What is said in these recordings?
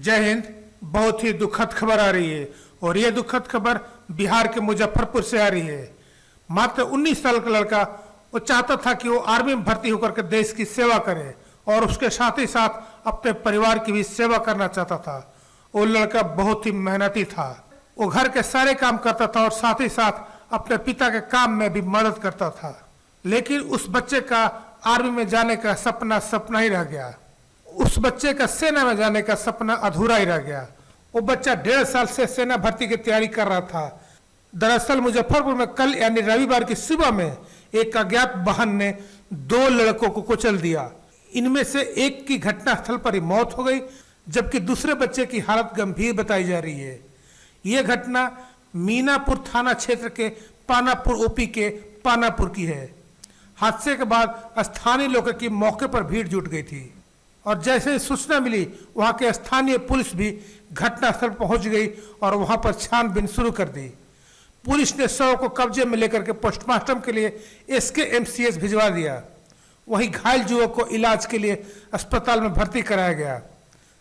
जय हिंद। बहुत ही दुखद खबर आ रही है और ये दुखद खबर बिहार के मुजफ्फरपुर से आ रही है। मात्र 19 साल का लड़का वो चाहता था कि वो आर्मी में भर्ती होकर के देश की सेवा करे और उसके साथ ही साथ अपने परिवार की भी सेवा करना चाहता था। वो लड़का बहुत ही मेहनती था। वो घर के सारे काम करता था और साथ ही साथ अपने पिता के काम में भी मदद करता था। लेकिन उस बच्चे का आर्मी में जाने का सपना ही रह गया। उस बच्चे का सेना में जाने का सपना अधूरा ही रह गया। वो बच्चा 1.5 साल से सेना भर्ती की तैयारी कर रहा था। दरअसल मुजफ्फरपुर में कल यानी रविवार की सुबह में एक अज्ञात वाहन ने 2 लड़कों को कुचल दिया। इनमें से एक की घटनास्थल पर ही मौत हो गई, जबकि दूसरे बच्चे की हालत गंभीर बताई जा रही है। यह घटना मीनापुर थाना क्षेत्र के पानापुर ओपी के पानापुर की है। हादसे के बाद स्थानीय लोगों की मौके पर भीड़ जुट गई थी और जैसे ही सूचना मिली वहां के स्थानीय पुलिस भी घटनास्थल पहुंच गई और वहां पर छानबीन शुरू कर दी। पुलिस ने शव को कब्जे में लेकर के पोस्टमार्टम के लिए SKMCH भिजवा दिया। वहीं घायल युवक को इलाज के लिए अस्पताल में भर्ती कराया गया,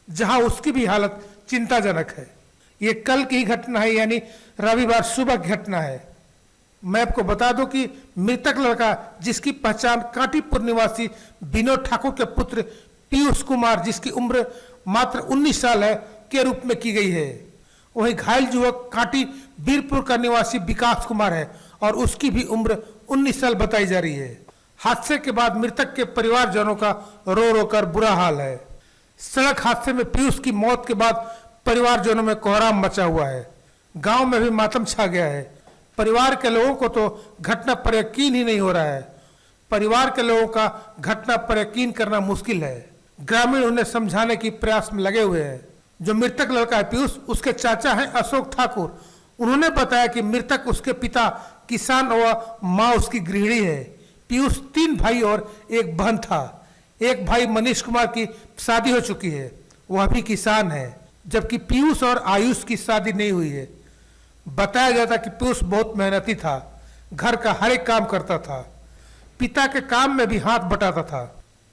जहां उसकी भी हालत चिंताजनक है। ये कल की घटना है, यानी रविवार सुबह की घटना है। मैं आपको बता दूं कि मृतक लड़का, जिसकी पहचान कांटीपुर निवासी विनोद ठाकुर के पुत्र पीयूष कुमार, जिसकी उम्र मात्र 19 साल है, के रूप में की गई है। वहीं घायल युवक कांटी बीरपुर का निवासी विकास कुमार है और उसकी भी उम्र 19 साल बताई जा रही है। हादसे के बाद मृतक के परिवारजनों का रो रो कर बुरा हाल है। सड़क हादसे में पीयूष की मौत के बाद परिवारजनों में कोहराम मचा हुआ है। गांव में भी मातम छा गया है। परिवार के लोगों को तो घटना पर यकीन ही नहीं हो रहा है। परिवार के लोगों का घटना पर यकीन करना मुश्किल है। ग्रामीण उन्हें समझाने की प्रयास में लगे हुए हैं। जो मृतक लड़का है पीयूष, उसके चाचा हैं अशोक ठाकुर। उन्होंने बताया कि मृतक उसके पिता किसान और माँ उसकी गृहिणी है। पीयूष 3 भाई और एक बहन था। एक भाई मनीष कुमार की शादी हो चुकी है, वह भी किसान है, जबकि पीयूष और आयुष की शादी नहीं हुई है। बताया जाता कि पीयूष बहुत मेहनती था, घर का हर एक काम करता था, पिता के काम में भी हाथ बटाता था।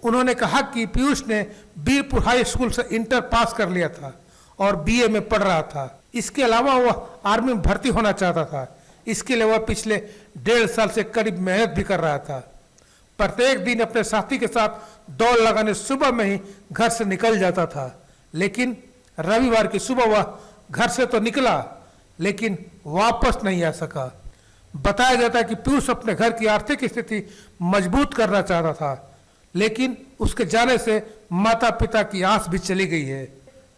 उन्होंने कहा कि पीयूष ने बीरपुर हाई स्कूल से इंटर पास कर लिया था और BA में पढ़ रहा था। इसके अलावा वह आर्मी में भर्ती होना चाहता था। इसके लिए वह पिछले 1.5 साल से करीब मेहनत भी कर रहा था। प्रत्येक दिन अपने साथी के साथ दौड़ लगाने सुबह में ही घर से निकल जाता था। लेकिन रविवार की सुबह वह घर से तो निकला, लेकिन वापस नहीं आ सका। बताया जाता है कि पीयूष अपने घर की आर्थिक स्थिति मजबूत करना चाहता था, लेकिन उसके जाने से माता पिता की आस भी चली गई है।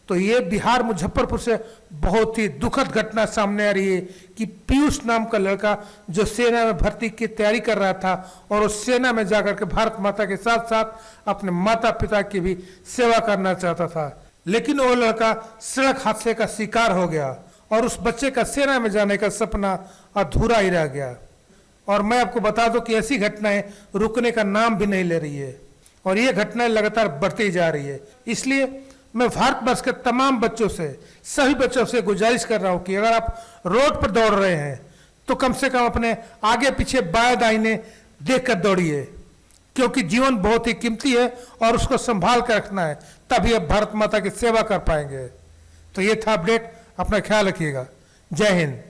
तो ये बिहार मुजफ्फरपुर से बहुत ही दुखद घटना सामने आ रही है कि पीयूष नाम का लड़का जो सेना में भर्ती की तैयारी कर रहा था और उस सेना में जाकर के भारत माता के साथ साथ अपने माता पिता की भी सेवा करना चाहता था, लेकिन वो लड़का सड़क हादसे का शिकार हो गया और उस बच्चे का सेना में जाने का सपना अधूरा ही रह गया। और मैं आपको बता दूं कि ऐसी घटनाएं रुकने का नाम भी नहीं ले रही है और ये घटनाएं लगातार बढ़ती जा रही है। इसलिए मैं भारतवर्ष के तमाम बच्चों से, सभी बच्चों से गुजारिश कर रहा हूं कि अगर आप रोड पर दौड़ रहे हैं तो कम से कम अपने आगे पीछे बाएं दाहिने देख कर दौड़िए, क्योंकि जीवन बहुत ही कीमती है और उसको संभाल कर रखना है, तभी आप भारत माता की सेवा कर पाएंगे। तो ये था अपडेट। अपना ख्याल रखिएगा। जय हिंद।